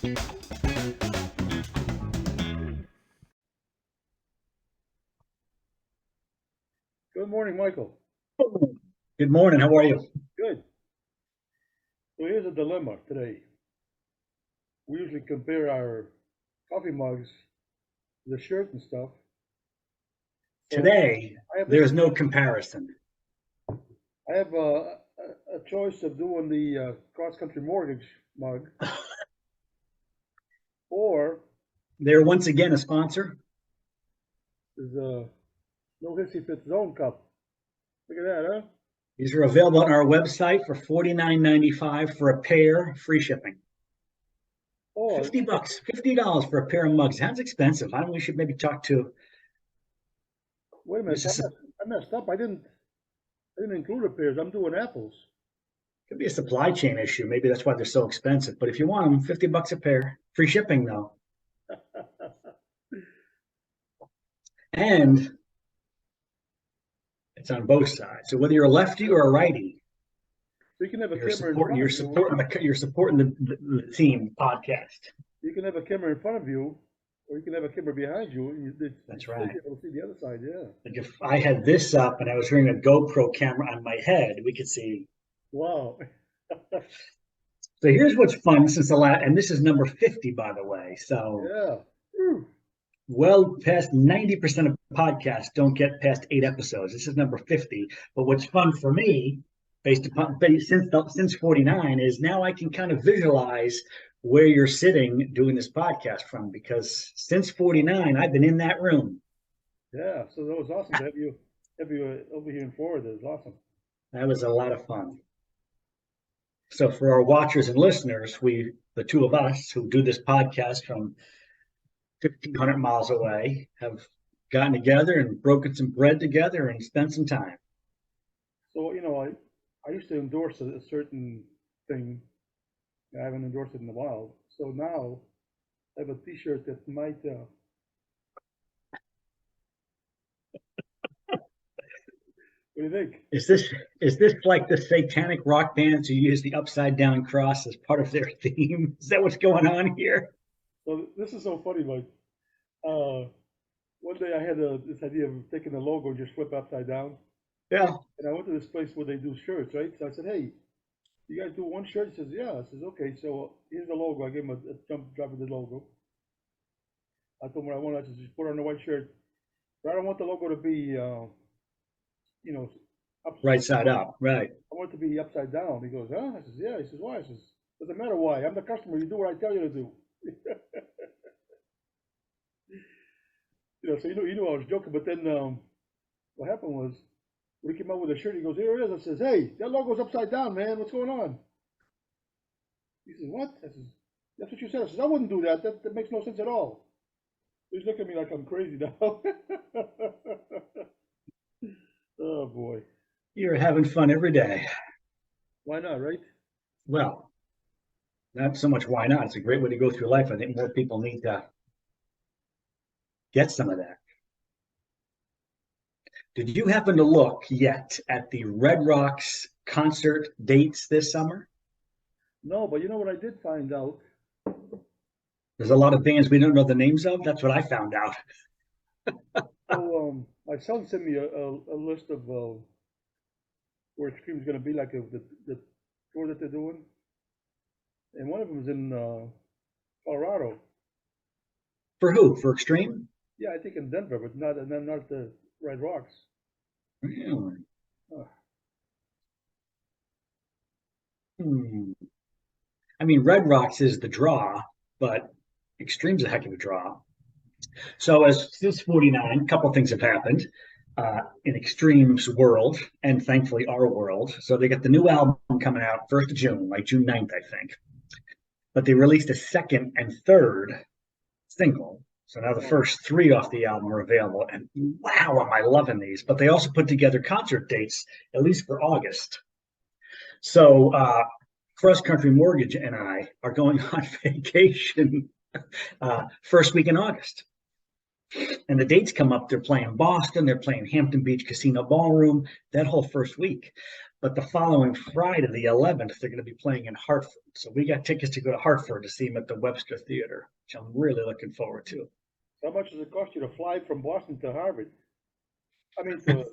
Good morning, Michael. Good morning. How are you? Good. So here's a dilemma today. We usually compare our coffee mugs to the shirt and stuff. So Today, I have there's no comparison. I have a choice of doing the cross-country mortgage mug, or They're once again a sponsor. there's a no Hissy fits zone cup. Look at that, huh? These are available on our website for $49.95 for a pair, free shipping. Oh, $50, $50 for a pair of mugs. Sounds expensive. I don't. We should maybe talk to. wait a minute. This is I messed up. I didn't include the pears. I'm doing apples. could be a supply chain issue. Maybe that's why they're so expensive. But if you want them, $50 a pair, free shipping though. And it's on both sides. So whether you're a lefty or a righty, So you can have a you're camera in front supporting of you. you're supporting the team podcast. You can have a camera in front of you, or you can have a camera behind you. That's you'll right. be able to see the other side. Yeah. Like if I had this up and I was wearing a GoPro camera on my head, we could see. Wow. So here's what's fun since the last, and this is number 50, by the way. So Yeah. Whew. well past 90% of podcasts don't get past 8 episodes. This is number 50. But what's fun for me, since 49, is now I can kind of visualize where you're sitting doing this podcast from, because since 49, I've been in that room. Yeah. So that was awesome to have you over here in Florida. It was awesome. That was a lot of fun. So for our watchers and listeners, the two of us who do this podcast from 1,500 miles away, have gotten together and broken some bread together and spent some time. So I used to endorse a certain thing. I haven't endorsed it in a while. So now I have a T-shirt that might. What do you think? Is this like the satanic rock bands who use the upside down cross as part of their theme? Is that what's going on here? So this is so funny, Mike. One day I had this idea of taking the logo and just flip upside down. Yeah. And I went to this place where they do shirts, right? So I said, "Hey, you guys do one shirt?" He says, "Yeah." I says, "Okay, so here's the logo." I gave him a jump drop of the logo. I told him what I wanted. I said, "Just put it on the white shirt, but I don't want the logo to be, Right side up. Right. I want it to be upside down." He goes, "Huh?" I says, "Yeah." He says, "Why?" I says, "Doesn't matter why. I'm the customer. You do what I tell you to do." So you knew I was joking. But then what happened was, when he came out with the shirt, he goes, "Here it is." I says, "Hey, that logo's upside down, man. What's going on?" He says, "What?" I says, "That's what you said." I says, "I wouldn't do that. That makes no sense at all." He's looking at me like I'm crazy now. Oh boy. You're having fun every day. Why not, right? Well, not so much why not. It's a great way to go through life. I think more people need to get some of that. Did you happen to look yet at the Red Rocks concert dates this summer? No, but you know what I did find out? There's a lot of bands we don't know the names of. That's what I found out. So my son sent me a list of where Extreme's going to be, like the tour that they're doing, and one of them is in Colorado. For who? For Extreme? Yeah, I think in Denver, but not the Red Rocks. Really? Huh. I mean, Red Rocks is the draw, but Extreme's a heck of a draw. So as since 49, a couple things have happened in Extreme's world, and thankfully our world. So they got the new album coming out 1st of June, like June 9th, I think. But they released a second and third single. So now the first 3 off the album are available. And wow, am I loving these. But they also put together concert dates, at least for August. So Cross Country Mortgage and I are going on vacation first week in August. And the dates come up. They're playing Boston. They're playing Hampton Beach Casino Ballroom that whole first week. But the following Friday, the 11th, they're going to be playing in Hartford. So we got tickets to go to Hartford to see them at the Webster Theater, which I'm really looking forward to. How much does it cost you to fly from Boston to Harvard? I mean, to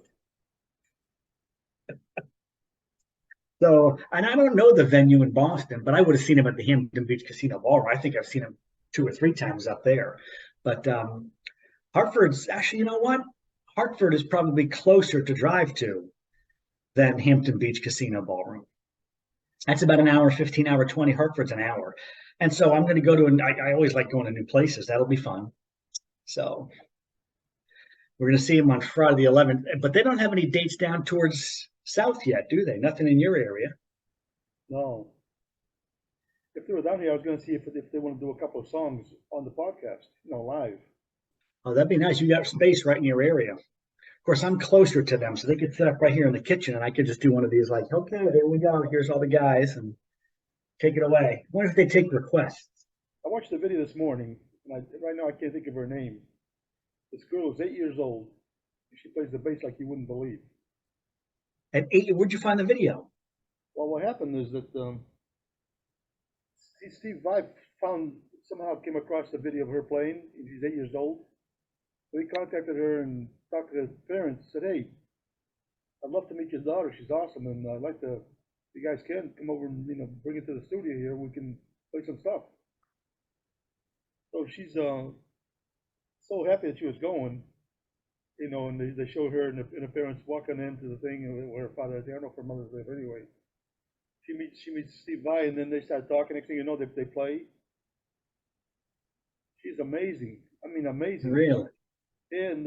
So, and I don't know the venue in Boston, but I would have seen him at the Hampton Beach Casino Ballroom. I think I've seen him 2 or 3 times up there. But Hartford's actually, you know what? Hartford is probably closer to drive to than Hampton Beach Casino Ballroom. That's about an hour, 15 hour, 20. Hartford's an hour. And so I'm going to go to, I always like going to new places. That'll be fun. So we're going to see him on Friday the 11th, but they don't have any dates down towards South yet, do they? Nothing in your area. no. If they were down here, I was going to see if they want to do a couple of songs on the podcast, live. Oh, that'd be nice. You got space right in your area. Of course, I'm closer to them, so they could set up right here in the kitchen, and I could just do one of these, like, okay, there we go. Here's all the guys, and take it away. I wonder if they take requests. I watched the video this morning, and right now I can't think of her name. This girl is 8 years old. And she plays the bass like you wouldn't believe. At 8, where'd you find the video? Well, what happened is that Steve Vai somehow came across the video of her playing, and she's 8 years old. So he contacted her and talked to her parents, said, hey, I'd love to meet your daughter. She's awesome, and I'd like to, if you guys can, come over and, bring it to the studio here. We can play some stuff. So she's so happy that she was going, and they showed her and her parents walking into the thing where her father, I don't know if her mother's there, but anyway. She meets Steve Vai, and then they start talking. Next thing you know, they play. She's amazing. I mean, amazing. Really? And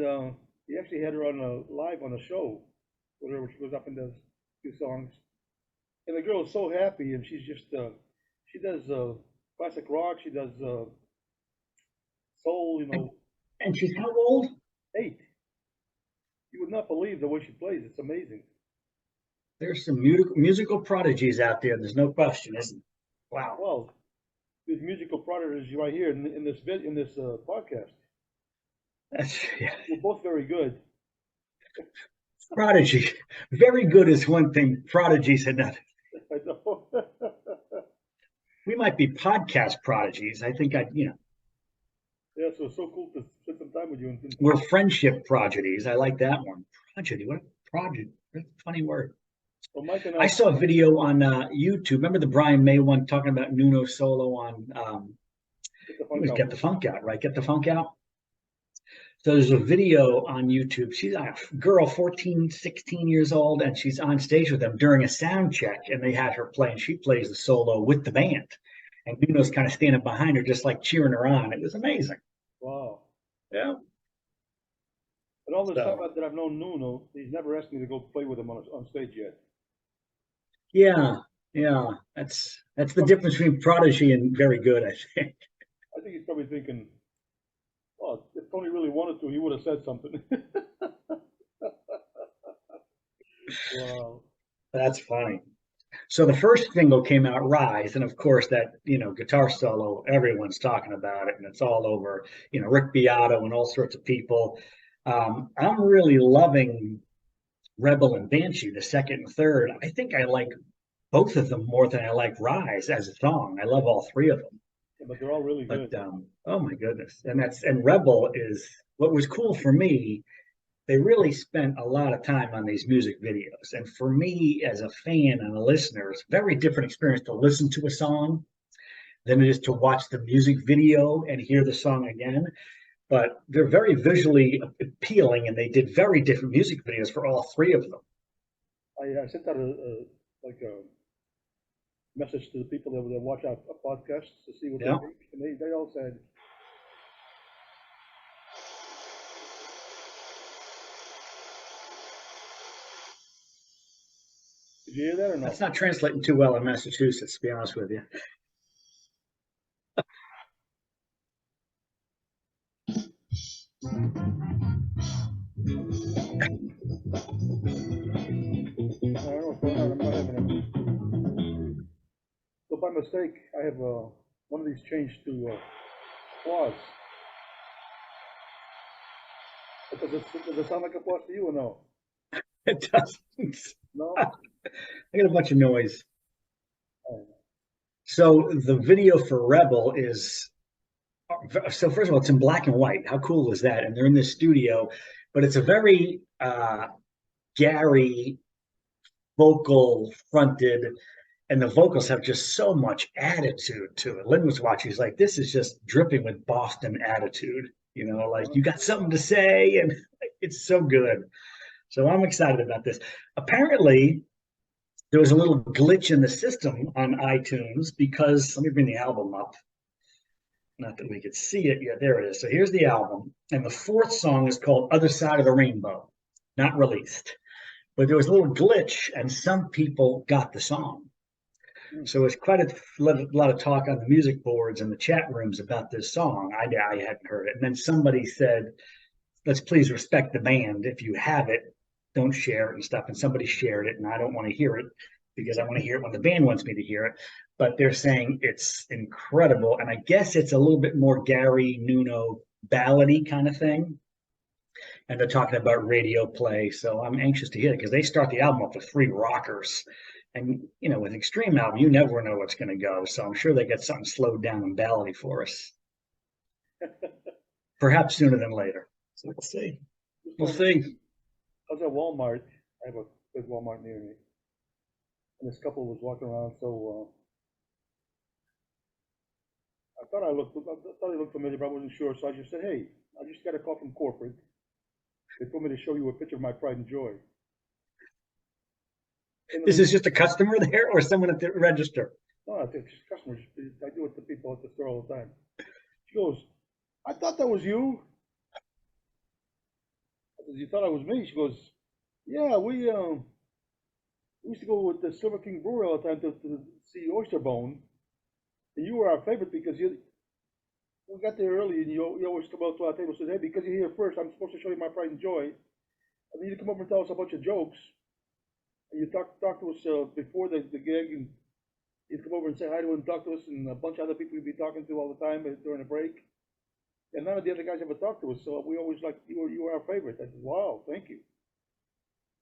he actually had her on live on a show with her, where she goes up and does a few songs. And the girl is so happy, and she's just she does classic rock. She does soul. And she's how old? 8. You would not believe the way she plays. It's amazing. There's some musical prodigies out there. There's no question, isn't there? Wow. Well, these musical prodigies right here in this podcast. Yeah. We're both very good. Prodigy. Very good is one thing. Prodigies another. I know. We might be podcast prodigies. I think Yeah, so it's so cool to spend some time with you. We're friendship prodigies. I like that one. Prodigy. What a prodigy. That's a funny word. Well, Mike and I saw a video on YouTube. Remember the Brian May one talking about Nuno solo on Get the Funk Out, right? Get the Funk Out. So there's a video on YouTube. She's a girl, 14, 16 years old, and she's on stage with them during a sound check, and they had her play, and she plays the solo with the band. And Nuno's kind of standing behind her, just like cheering her on. It was amazing. Wow. Yeah. And all this time that I've known Nuno, he's never asked me to go play with him on stage yet. Yeah, yeah. That's the difference between prodigy and very good, I think. I think he's probably thinking, well, if Tony really wanted to, he would have said something. Wow. That's funny. So the first single came out, Rise, and of course that, guitar solo, everyone's talking about it, and it's all over, Rick Beato and all sorts of people. I'm really loving Rebel and Banshee, the second and third. I think I like both of them more than I like Rise as a song. I love all 3 of them. Yeah, but they're all really good. But oh my goodness. And Rebel is what was cool for me. They really spent a lot of time on these music videos. And for me as a fan and a listener, it's a very different experience to listen to a song than it is to watch the music video and hear the song again. But they're very visually appealing, and they did very different music videos for all 3 of them. I sent out a message to the people that watch our podcasts to see what they think, and they all said. Did you hear that or not? That's not translating too well in Massachusetts, to be honest with you. So by mistake, I have one of these changed to applause. Does it sound like applause to you or no? It doesn't. No. I got a bunch of noise. Oh, So the video for Rebel is so first of all, it's in black and white. How cool is that? And they're in this studio, but it's a very Gary vocal fronted, and the vocals have just so much attitude to it. Lynn was watching, he's like, this is just dripping with Boston attitude, like you got something to say, and it's so good. So I'm excited about this. Apparently, there was a little glitch in the system on iTunes because let me bring the album up. Not that we could see it yet. There it is. So here's the album. And the fourth song is called Other Side of the Rainbow, not released. But there was a little glitch, and some people got the song. So it's quite a lot of talk on the music boards and the chat rooms about this song. I hadn't heard it. And then somebody said, let's please respect the band. If you have it, don't share it and stuff. And somebody shared it, and I don't want to hear it because I want to hear it when the band wants me to hear it. But they're saying it's incredible. And I guess it's a little bit more Gary Nuno ballady kind of thing. And they're talking about radio play. So I'm anxious to hear it because they start the album off with 3 rockers. And, with Extreme album, you never know what's going to go. So I'm sure they got something slowed down and ballady for us. Perhaps sooner than later. So let's see. We'll see. I was at Walmart. I have a big Walmart near me. And this couple was walking around, so I thought he looked familiar, but I wasn't sure. So I just said, hey, I just got a call from corporate. They told me to show you a picture of my pride and joy. This is just a customer there or someone at the register? No, I think customers. I do it to people at the store all the time. She goes, I thought that was you. I said, you thought I was me? She goes, yeah, we used to go with the Silver King Brewery all the time to see Oyster Bone. And you were our favorite because we got there early and you always come out to our table and said, hey, because you're here first, I'm supposed to show you my pride and joy. I need you to come over and tell us a bunch of jokes. And you talk to us before the gig, and you'd come over and say hi to us and talk to us, and a bunch of other people you'd be talking to all the time during a break. And none of the other guys ever talked to us, so we always you were our favorite. I said, wow, thank you.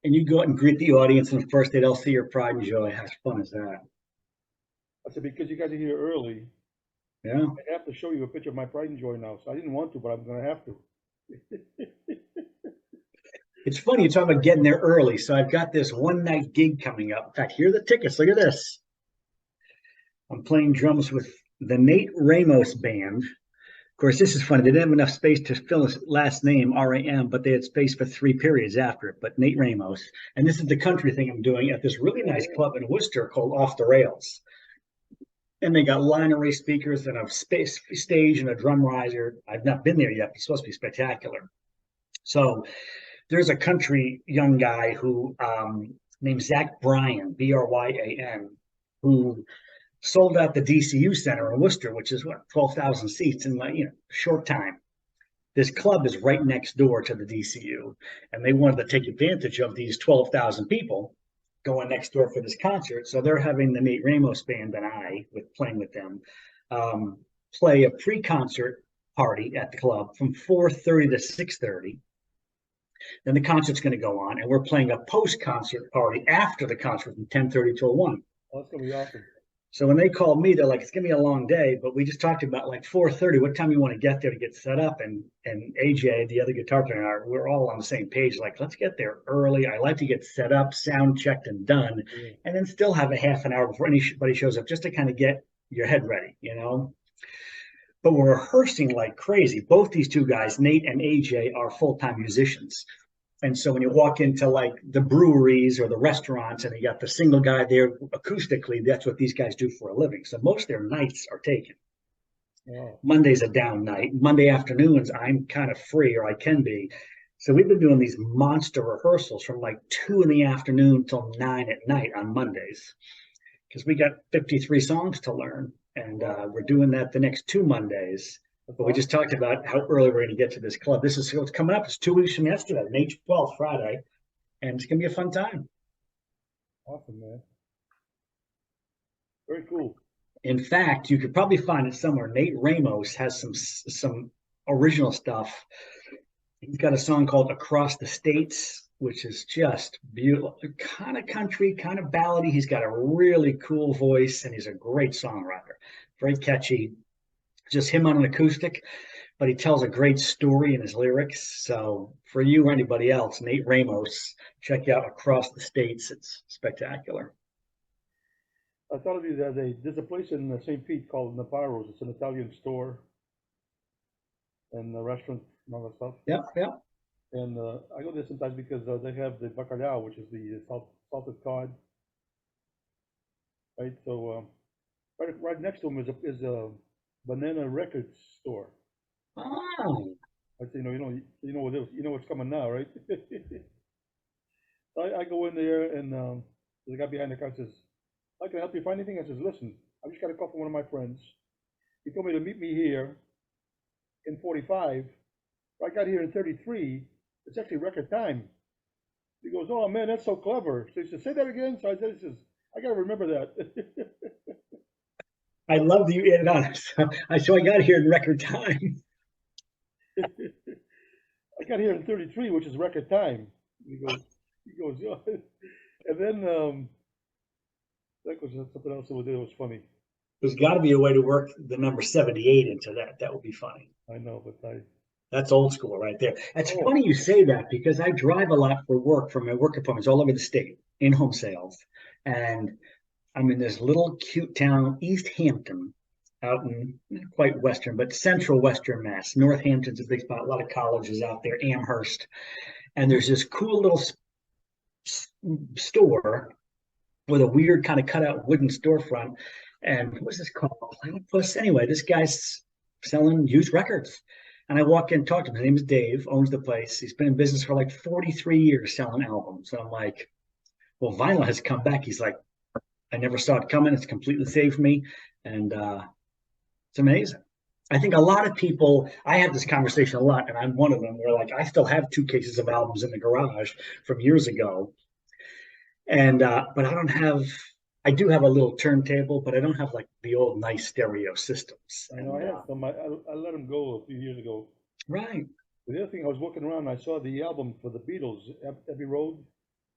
And you go out and greet the audience, and first they'll see your pride and joy. How fun is that? I said, because you guys are here early, yeah, I have to show you a picture of my pride and joy now. So I didn't want to, but I'm going to have to. It's funny, you're talking about getting there early. So I've got this one-night gig coming up. In fact, here are the tickets. Look at this. I'm playing drums with the Nate Ramos Band. Of course, this is funny. They didn't have enough space to fill his last name, R-A-M, but they had space for 3 periods after it. But Nate Ramos. And this is the country thing I'm doing at this really nice club in Worcester called Off the Rails. And they got line array speakers and a stage and a drum riser. I've not been there yet, but it's supposed to be spectacular. So there's a country young guy who named Zach Bryan, B-R-Y-A-N, who sold out the DCU Center in Worcester, which is 12,000 seats in a short time. This club is right next door to the DCU, and they wanted to take advantage of these 12,000 people going next door for this concert. So they're having the Nate Ramos Band and I, playing with them, play a pre-concert party at the club from 4:30 to 6:30. Then the concert's going to go on, and we're playing a post-concert party after the concert from 10:30 till 1. Oh, that's going to be awesome. So when they called me, they're like, it's going to be a long day, but we just talked about 4:30, what time you want to get there to get set up. And AJ, the other guitar player, we're all on the same page. Let's get there early. I like to get set up, sound checked and done, and then still have a half an hour before anybody shows up just to kind of get your head ready, But we're rehearsing like crazy. Both these 2 guys, Nate and AJ, are full-time musicians. And so when you walk into the breweries or the restaurants and you got the single guy there acoustically, that's what these guys do for a living. So most of their nights are taken. Wow. Monday's a down night. Monday afternoons, I'm kind of free, or I can be. So we've been doing these monster rehearsals from 2 in the afternoon till 9 at night on Mondays, because we got 53 songs to learn. And we're doing that the next 2 Mondays. But we just talked about how early we're going to get to this club. This is what's coming up. It's 2 weeks from yesterday, May 12th, Friday. And it's going to be a fun time. Awesome, man. Very cool. In fact, you could probably find it somewhere. Nate Ramos has some original stuff. He's got a song called Across the States, which is just beautiful, kind of country, kind of ballady. He's got a really cool voice, and he's a great songwriter, very catchy. Just him on an acoustic, but he tells a great story in his lyrics. So for you or anybody else, Nate Ramos, check out Across the States. It's spectacular. I thought of you the other day. There's a place in St. Pete called Navarro's. It's an Italian store and a restaurant and all that stuff. Yep, yep. And I go there sometimes because they have the bacalhau, which is the salted cod, right? So right next to them is a banana record store. Oh, I say, you know what you know what's coming now, right? I go in there and the guy behind the counter says, "I can help you find anything." I says, "Listen, I just got a call from one of my friends. He told me to meet me here in 45. I got here in 33. It's actually record time." He goes, "Oh man, that's so clever." So he says, "Say that again." So I said, "He says, I gotta remember that." I love that you added on. So I got here in record time. I got here in 33, which is record time. He goes, "Oh." And then that was something else that was funny. There's got to be a way to work the number 78 into that. That would be funny. I know, but That's old school right there. It's oh, funny you say that because I drive a lot for work from my work appointments all over the state in home sales. And I'm in this little cute town, East Hampton, out in not quite western, but central western Mass. Northampton's a big spot, a lot of colleges out there, Amherst. And there's this cool little store with a weird kind of cutout wooden storefront. And what's this called? Platypus. Anyway, this guy's selling used records. And I walk in and talk to him. His name is Dave, owns the place. He's been in business for like 43 years selling albums. And I'm like, well, vinyl has come back. He's like, I never saw it coming. It's completely saved me. And it's amazing. I think a lot of people, I have this conversation a lot, and I'm one of them, where like I still have 2 cases of albums in the garage from years ago. And but I do have a little turntable, but I don't have like the old nice stereo systems. I know I have some. I let them go a few years ago. Right. The other thing, I was walking around and I saw the album for the Beatles, Abbey Road,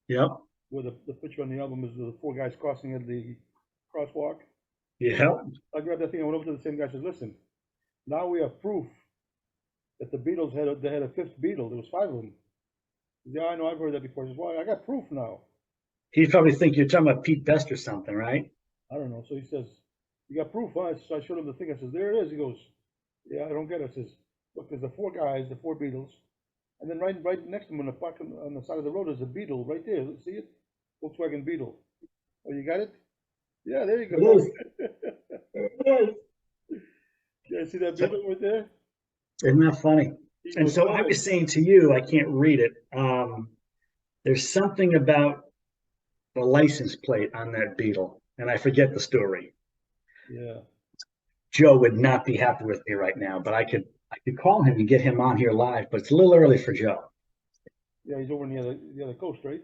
Yep. where the picture on the album is the 4 guys crossing at the crosswalk. Yep. I grabbed that thing. I went over to the same guy and said, "Listen, now we have proof that the Beatles had a fifth Beatle. There was 5 of them." He said, "Yeah, I know. I've heard that before." He says, "Well, I got proof now." He'd probably think you're talking about Pete Best or something, right? I don't know. So he says, "You got proof, huh?" So I showed him the thing. I says, "There it is." He goes, "Yeah, I don't get it." I says, "Look, there's the 4 guys, the 4 Beatles, and then right next to them on the park on the side of the road is a Beetle right there. See it? Volkswagen Beetle. Oh, you got it? Yeah, there you go." Yeah, see that Beetle right there? Isn't that funny? And so I was saying to you, I can't read it. There's something about the license plate on that Beetle, and I forget the story. Yeah. Joe would not be happy with me right now, but I could call him and get him on here live, but it's a little early for Joe. Yeah, he's over in the other coast, right?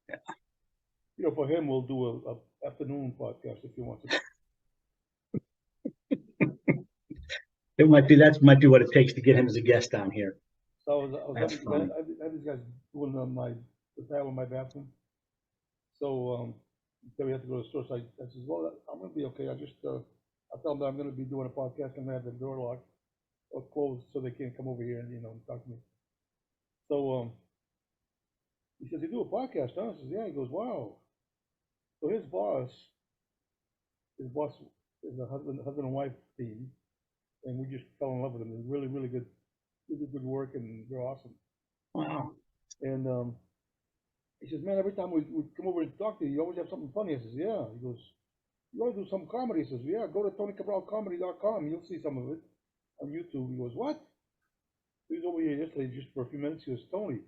Yeah. For him, we'll do a afternoon podcast if he wants to. That might be what it takes to get him as a guest down here. So I was That's funny. I had these guys doing the tile in my bathroom. So then we had to go to the store. So I says, "Well, I'm gonna be okay. I tell them that I'm gonna be doing a podcast. I'm gonna have the door locked or closed so they can't come over here and talk to me." So he says, "You do a podcast, huh?" I says, "Yeah." He goes, "Wow." So his boss is a husband and wife team, and we just fell in love with them. They're really, really good. They do good work, and they're awesome. Wow. And he says, "Man, every time we come over and talk to you, you always have something funny." I says, "Yeah." He goes, "You always do some comedy." He says, "Yeah, go to TonyCabralComedy.com. You'll see some of it on YouTube." He goes, "What?" He was over here yesterday just for a few minutes. He goes, "Tony,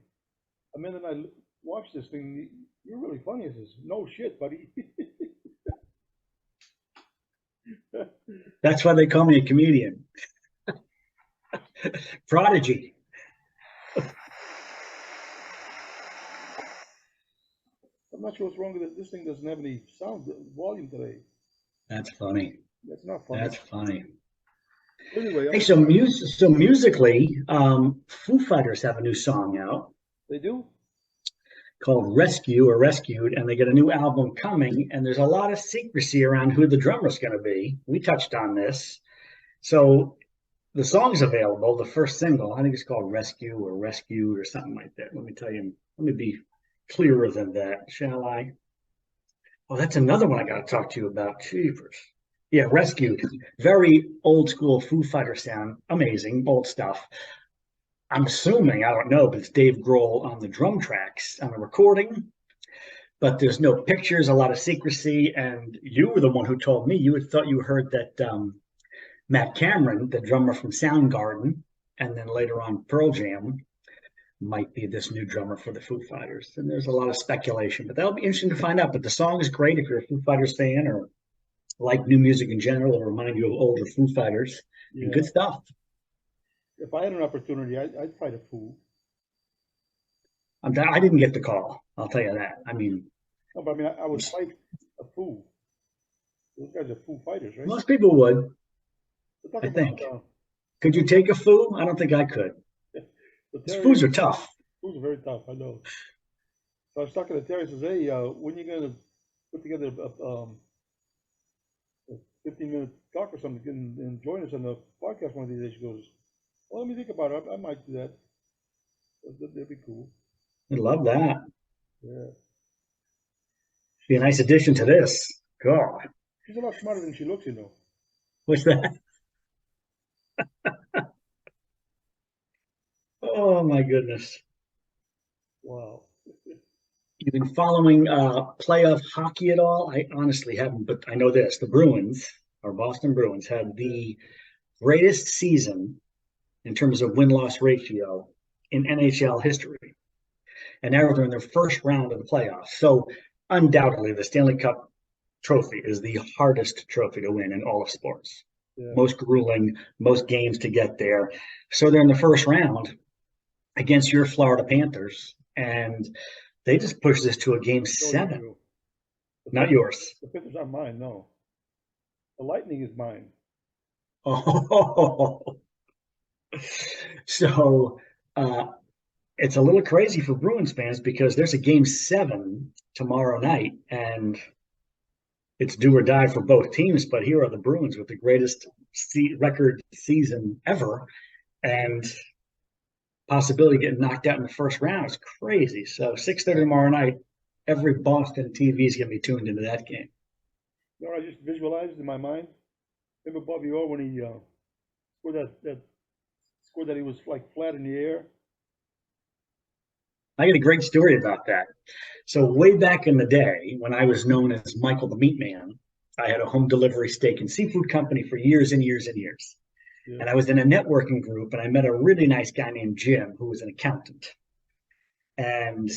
a minute I watched this thing. You're really funny." I says, "No shit, buddy." That's why they call me a comedian. Prodigy. I'm not sure what's wrong with it. This thing doesn't have any sound volume today. That's funny. That's not funny. That's funny. Anyway, hey, so musically, Foo Fighters have a new song out. They do? called Rescue or Rescued, and they get a new album coming, and there's a lot of secrecy around who the drummer's going to be. We touched on this. So the song's available. The first single, I think it's called Rescue or Rescued or something like that. Let me tell you, let me be clearer than that, shall I? Oh, that's another one I got to talk to you about. Jeepers. Yeah, Rescued. Very old school Foo Fighter sound. Amazing, old stuff. I'm assuming, I don't know, but it's Dave Grohl on the drum tracks on the recording. But there's no pictures, a lot of secrecy. And you were the one who told me you had thought you heard that Matt Cameron, the drummer from Soundgarden, and then later on Pearl Jam, might be this new drummer for the Foo Fighters. And there's a lot of speculation, but that'll be interesting to find out. But the song is great if you're a Foo Fighters fan or like new music in general. It'll remind you of older Foo Fighters. And good stuff. If I had an opportunity, I'd fight a Foo. I didn't get the call. I'll tell you that. I mean, no, but I mean, I would fight a Foo. Those guys are Foo Fighters, right? Most people would. I think. About, could you take a Foo? I don't think I could. Foos are tough. Foos are very tough. I know. So I was talking to Terry. Says, "Hey, when are you gonna put together a 15-minute talk or something and join us on the podcast one of these days?" She goes, "Well, let me think about it. I might do that. That'd be cool." I love that. Yeah. Be a nice addition to this. God. She's a lot smarter than she looks, you know. What's that? Oh my goodness. Wow. You've been following playoff hockey at all? I honestly haven't, but I know this. The Bruins, our Boston Bruins, had the greatest season in terms of win-loss ratio in NHL history. And now they're in their first round of the playoffs. So undoubtedly, the Stanley Cup trophy is the hardest trophy to win in all of sports. Yeah. Most grueling, most games to get there. So they're in the first round against your Florida Panthers, and they just pushed this to a game 7. Not yours. The Panthers aren't mine, no. The Lightning is mine. Oh, so it's a little crazy for Bruins fans because there's a game 7 tomorrow night, and it's do or die for both teams. But here are the Bruins with the greatest record season ever, and possibility of getting knocked out in the first round is crazy. So 6:30 tomorrow night, every Boston TV is going to be tuned into that game. You know what I just visualized in my mind? Remember Bobby Orr when he scored that score that he was like flat in the air? I got a great story about that. So way back in the day, when I was known as Michael the Meat Man, I had a home delivery steak and seafood company for years and years and years. Yeah. And I was in a networking group, and I met a really nice guy named Jim, who was an accountant. And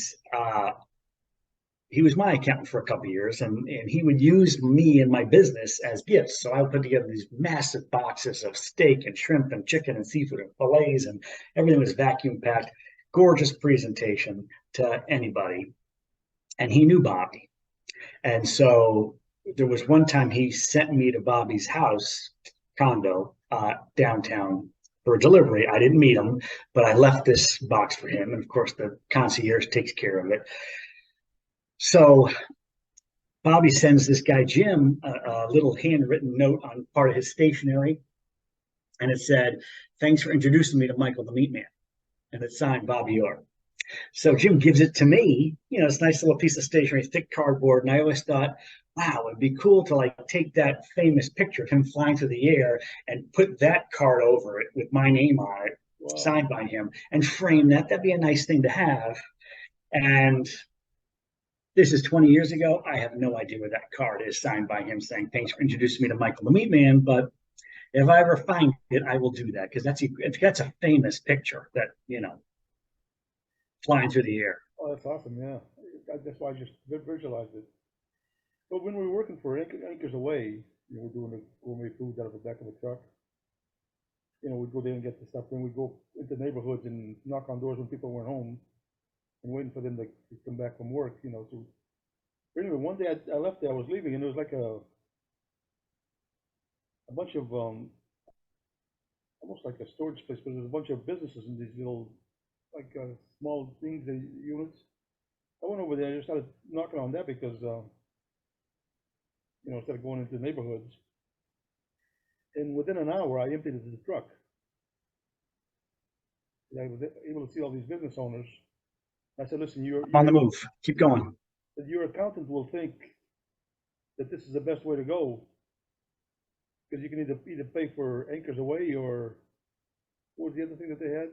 he was my accountant for a couple of years, and he would use me and my business as gifts. So I would put together these massive boxes of steak and shrimp and chicken and seafood and fillets, and everything was vacuum packed. Gorgeous presentation to anybody. And he knew Bobby. And so there was one time he sent me to Bobby's house, condo, downtown for a delivery. I didn't meet him, but I left this box for him. And of course, the concierge takes care of it. So Bobby sends this guy, Jim, a little handwritten note on part of his stationery. And it said, "Thanks for introducing me to Michael the Meat Man." And it's signed Bobby Orr. So Jim gives it to me, it's a nice little piece of stationery, thick cardboard. And I always thought, wow, it'd be cool to like take that famous picture of him flying through the air and put that card over it with my name on it, wow, signed by him, and frame that. That'd be a nice thing to have. And this is 20 years ago. I have no idea where that card is signed by him saying, "Thanks for introducing me to Michael the Meat Man." But if I ever find it, I will do that, because that's a famous picture that, flying through the air. Oh, that's awesome, yeah. That's why I just visualized it. But when we were working for Anchors Away, we're doing the gourmet foods out of the back of a truck. We'd go there and get the stuff. Then we'd go into neighborhoods and knock on doors when people weren't home and waiting for them to come back from work, So anyway, one day I left there, I was leaving, and there was like a bunch of almost like a storage place, but there's a bunch of businesses in these little like small things, units, I went over there and just started knocking on that because, instead of going into neighborhoods. And within an hour, I emptied the truck. And I was able to see all these business owners. I said, listen, On the move. Keep going. your accountant will think that this is the best way to go because you can either pay for Anchors Away or what was the other thing that they had?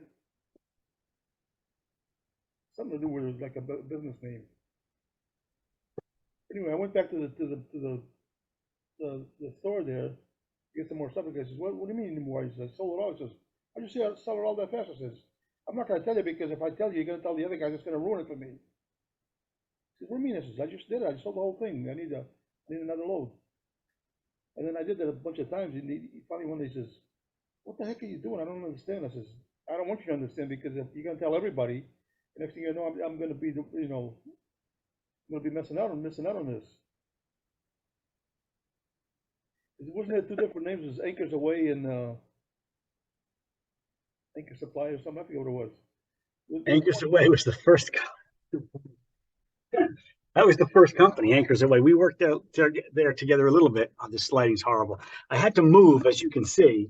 Something to do with like a business name. Anyway, I went back to the store there to get some more stuff. The guy says, what do you mean anymore? He says, I sold it all. He says, how'd you sell it all that fast? I says, I'm not going to tell you because if I tell you, you're going to tell the other guy that's going to ruin it for me. He says, what do you mean? I says, I just did it. I just sold the whole thing. I need another load. And then I did that a bunch of times. And he finally one day says, what the heck are you doing? I don't understand. I says, I don't want you to understand because if you're going to tell everybody, the next thing you know, I'm going to be, I'm going to be missing out on this. Wasn't there two different names? It was Anchors Away and Anchor Supply or something. I forget what it was. Anchors Away was the first. That was the first company, Anchors Away. We worked out there together a little bit. Oh, this lighting's horrible. I had to move, as you can see,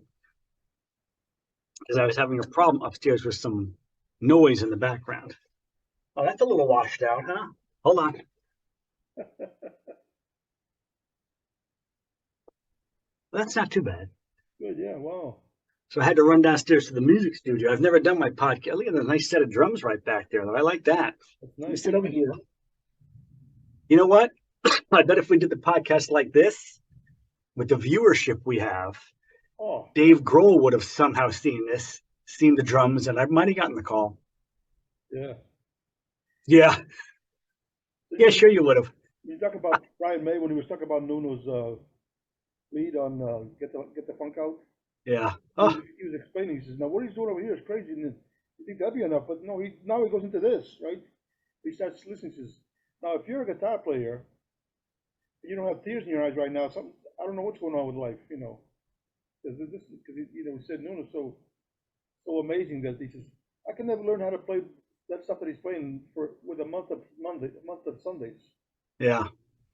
because I was having a problem upstairs with some noise in the background. Oh, that's a little washed out, huh? Hold on. That's not too bad. Good, yeah, wow. So I had to run downstairs to the music studio. I've never done my podcast. Look at the nice set of drums right back there. I like that. That's Let me nice. sit over here. You know what? I bet if we did the podcast like this, with the viewership we have, Oh, Dave Grohl would have somehow seen this, seen the drums, and I might have gotten the call. yeah. Yeah. Yeah, sure you would have. You talk about Brian May when he was talking about Nuno's lead on Get the Funk Out. Yeah. He Oh, was, he was explaining. He says, "Now what he's doing over here is crazy. And you think that'd be enough? But no, now he goes into this, right? He starts listening. He says, now if you're a guitar player, and you don't have tears in your eyes right now. I don't know what's going on with life, Because he said Nuno's so amazing that he says I can never learn how to play that stuff that he's playing with a month of Sundays. yeah.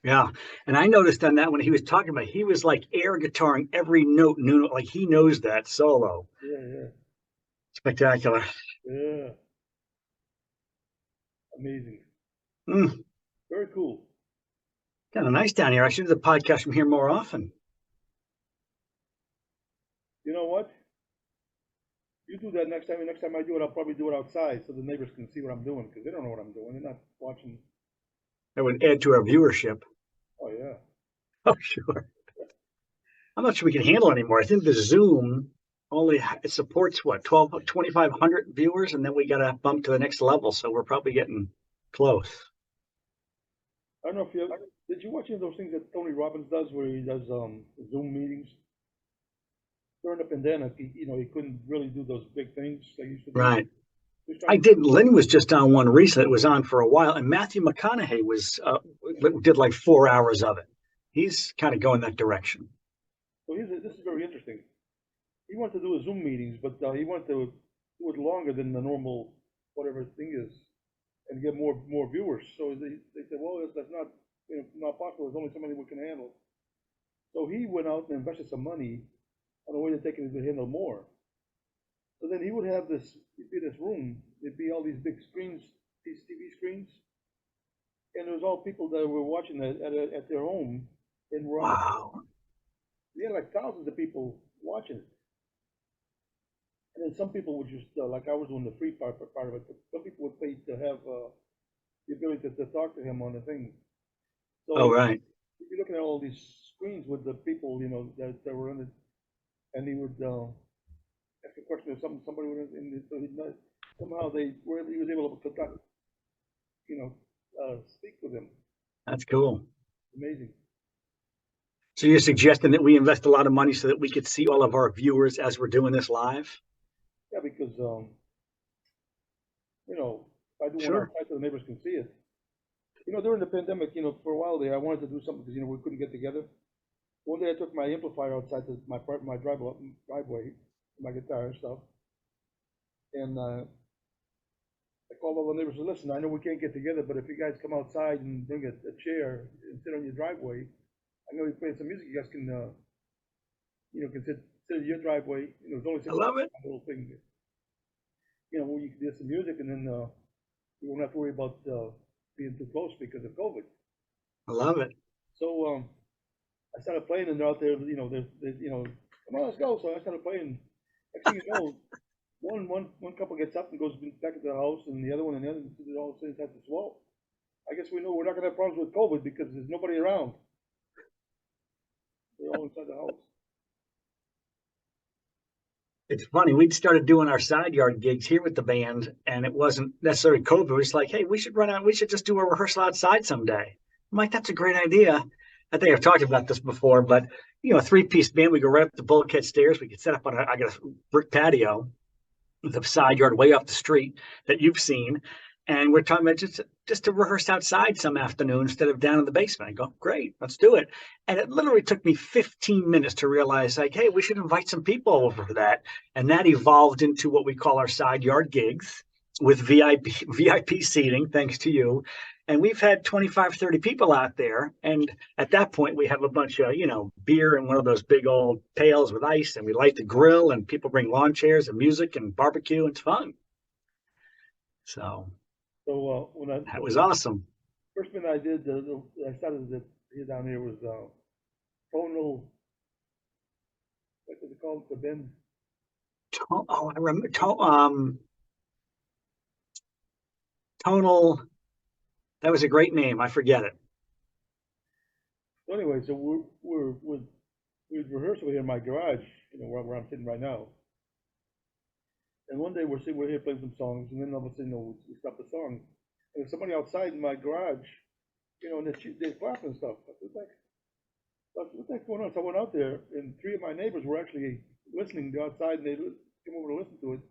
Yeah. And I noticed on that when he was talking about it, he was like air guitaring every note, Nuno, like he knows that solo. Yeah, Spectacular. yeah. Amazing. Mm, Very cool. kind of nice down here. I should do the podcast from here more often. You know what? You do that next time. And next time I do it, I'll probably do it outside so the neighbors can see what I'm doing because they don't know what I'm doing. They're not watching. That would add to our viewership. Oh yeah. Oh, sure. I'm not sure we can handle anymore. I think the Zoom it supports what, 2,500 viewers, and then we got to bump to the next level. So we're probably getting close. I don't know if did you watch any of those things that Tony Robbins does where he does Zoom meetings? During the pandemic, he couldn't really do those big things they used to do. Right. I did. Lynn was just on one recently. It was on for a while, and Matthew McConaughey did like 4 hours of it. He's kind of going that direction. So this is very interesting. He wanted to do a Zoom meetings, but he wanted to do it longer than the normal whatever thing is, and get more viewers. So they said, well, that's not not possible. There's only so many we can handle. So he went out and invested some money on a way that they could handle more. So then he would have it'd be this room, there'd be all these big screens, these TV screens, and there was all people that were watching at their home, and Wow. we had like thousands of people watching it. And then some people would just, like I was doing the free part of it, but some people would pay to have the ability to talk to him on the thing. So Oh, right. you're looking at all these screens with the people, that were in it, and he would ask a question or something, somebody would, so somehow he was able to talk, speak with him. That's cool. Amazing. So you're suggesting that we invest a lot of money so that we could see all of our viewers as we're doing this live? Yeah, because if I do one Sure. outside so the neighbors can see it. During the pandemic, for a while there, I wanted to do something because we couldn't get together. One day I took my amplifier outside to my driveway, my guitar and stuff, and I I called all the neighbors and listen, I know we can't get together, but if you guys come outside and bring a chair and sit on your driveway, I'm gonna be playing some music. You guys can, can sit in your driveway. It's only I six love it. little thing. Where you can do some music, and then you won't have to worry about being too close because of COVID. I love it. So I started playing, and they're out there. Come on, let's go. So I started playing. Next thing you know, one couple gets up and goes back into the house, and the other one and the other they're all sitting inside this wall. I guess we know we're not gonna have problems with COVID because there's nobody around. They're all inside the house. It's funny. We'd started doing our side yard gigs here with the band, and it wasn't necessarily COVID. It was like, hey, we should run out. We should just do a rehearsal outside someday. I'm like, that's a great idea. I think I've talked about this before, but a three-piece band. We go right up the bulkhead stairs. We could set up on I got a brick patio, the side yard way off the street that you've seen. And we're talking about just to rehearse outside some afternoon instead of down in the basement. I go, great, let's do it. And it literally took me 15 minutes to realize, like, hey, we should invite some people over for that. And that evolved into what we call our side yard gigs with VIP seating, thanks to you. And we've had 25, 30 people out there. And at that point, we have a bunch of, beer in one of those big old pails with ice. And we light the grill, and people bring lawn chairs and music and barbecue. It's fun. So that was awesome. First band I did, I started here down here was tonal. What was it called? The band. I remember tonal. That was a great name. I forget it. So anyway, so we'd rehearse over here in my garage, where I'm sitting right now. And one day we're here playing some songs, and then all of a sudden, we stop the song, and there's somebody outside in my garage, and they're clapping and stuff. What the heck's going on? So I went out there, and three of my neighbors were actually listening. They're outside, and they came over to listen to it,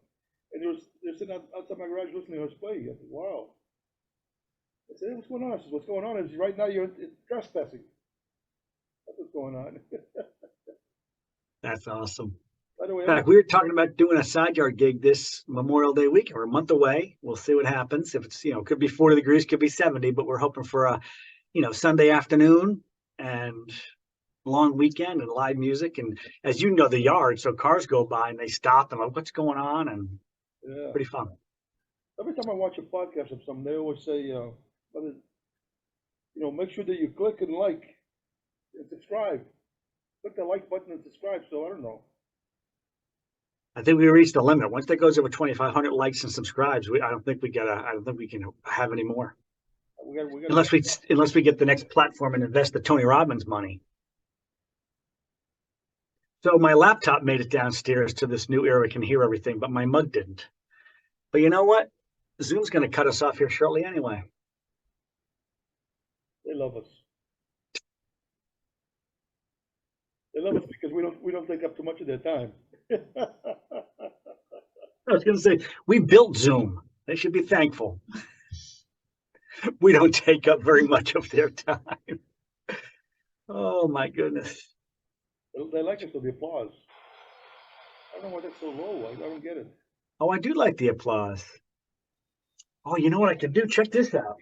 and they're sitting outside my garage listening to us play. I said, "Wow." I said, "Hey, what's going on?" I said, "What's going on is right now you're trespassing. That's what's going on." That's awesome. By the way, In fact, we were talking about doing a side yard gig this Memorial Day weekend. We're a month away. We'll see what happens. If it's, could be 40 degrees, could be 70, but we're hoping for a, Sunday afternoon and long weekend and live music. And as you know, the yard, so cars go by and they stop and like, what's going on? And yeah, pretty fun. every time I watch a podcast of something, they always say, make sure that you click and like and subscribe. Click the like button and subscribe. So I don't know. I think we reached the limit. Once that goes over 2,500 likes and subscribes, I don't think we can have any more. Unless we get the next platform and invest the Tony Robbins money. So my laptop made it downstairs to this new era. It can hear everything, but my mug didn't. But you know what? Zoom's going to cut us off here shortly anyway. They love us. They love us because we don't take up too much of their time. I was going to say, we built Zoom. They should be thankful. We don't take up very much of their time. Oh, my goodness. They like us for the applause. I don't know why that's so low. I don't get it. Oh, I do like the applause. Oh, you know what I can do? Check this out.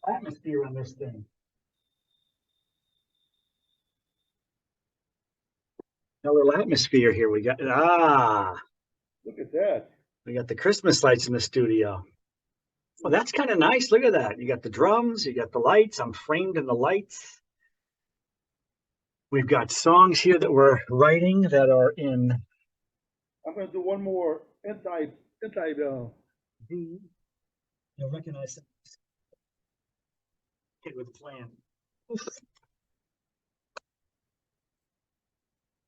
Atmosphere on this thing. A little atmosphere here. We got Look at that. We got the Christmas lights in the studio. Well, that's kind of nice. Look at that. You got the drums, you got the lights. I'm framed in the lights. We've got songs here that we're writing that are in. I'm going to do one more anti. You'll recognize that. Hit with a plan.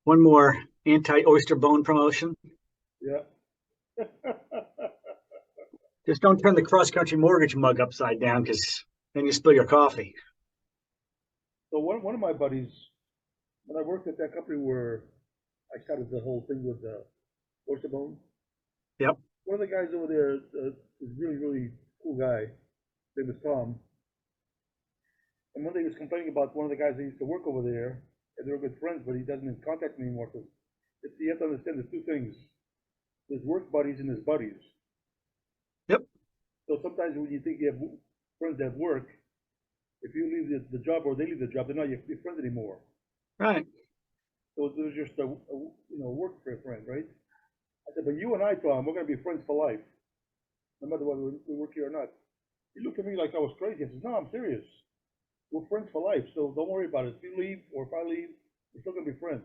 One more anti-Oyster Bone promotion. Yeah. Just don't turn the cross-country mortgage mug upside down, because then you spill your coffee. So one of my buddies, when I worked at that company where I started the whole thing with Oyster Bone. Yep. One of the guys over there is really, really cool guy. His name is Tom. And one day he was complaining about one of the guys that used to work over there, and they were good friends, but he doesn't contact me anymore. Because you have to understand there's two things. there's work buddies and there's buddies. Yep. So sometimes when you think you have friends that work, if you leave the job or they leave the job, they're not your friends anymore. Right. So there's just a work friend, right? I said, but you and I, Tom, we're gonna be friends for life, no matter whether we work here or not. He looked at me like I was crazy. I said, no, I'm serious. We're friends for life, so don't worry about it. If you leave or if I leave, we're still gonna be friends.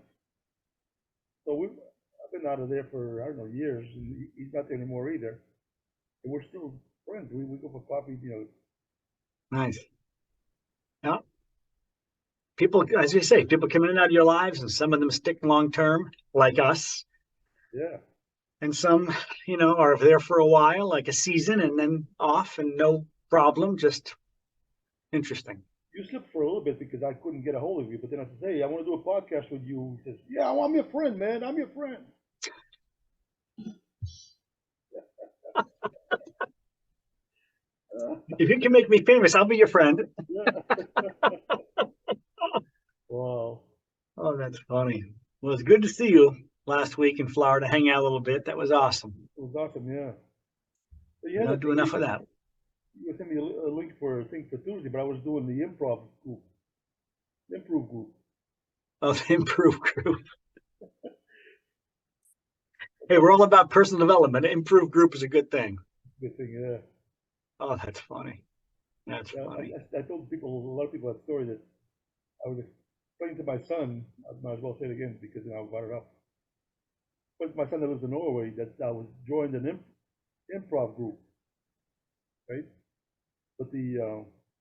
So I've been out of there for, I don't know, years, and he's not there anymore either. And we're still friends. We go for coffee, Nice. Yeah. People, as you say, people come in and out of your lives, and some of them stick long term, like us. Yeah. And some, are there for a while, like a season, and then off, and no problem. Just interesting. You slipped for a little bit because I couldn't get a hold of you, but then I said, hey, I want to do a podcast with you. He says, yeah, well, I'm your friend, man. I'm your friend. If you can make me famous, I'll be your friend. Wow. Oh, that's funny. Well, it's good to see you last week in Florida, hang out a little bit. That was awesome. It was awesome, yeah. So You don't do enough of that. You sent me a link for a thing for Tuesday, but I was doing the improve group. Oh, the improve group. Hey, we're all about personal development. Improve group is a good thing. Good thing, yeah. Oh, that's funny. That's funny. I told a lot of people that story that I was explaining to my son. I might as well say it again because I brought it up. But my son that lives in Norway, that I was joined an improv group, right? But the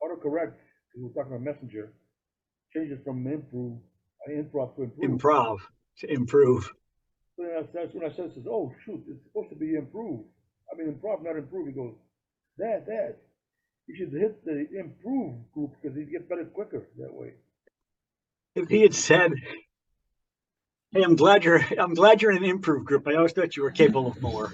autocorrect, because we're talking about Messenger, changes from improv to improve. Improv to improve. So that's when I said, oh shoot, it's supposed to be improve. I mean improv, not improve. He goes, Dad, you should hit the improve group because he gets better quicker that way. If he had said, hey, I'm glad you're in an improve group. I always thought you were capable of more.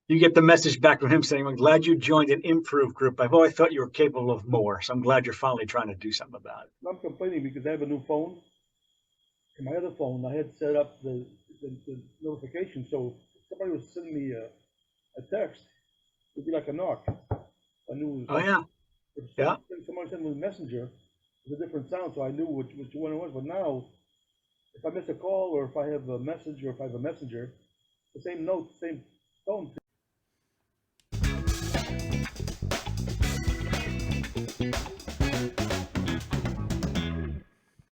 You get the message back from him saying, I'm glad you joined an improve group. I've always thought you were capable of more. So I'm glad you're finally trying to do something about it. I'm complaining because I have a new phone. And my other phone, I had set up the notification. So if somebody was sending me a text, it'd be like a knock. I knew it was yeah. If somebody sent me a messenger, it's a different sound, so I knew which one it was. But now, if I miss a call or if I have a message or if I have a messenger, the same note, same tone.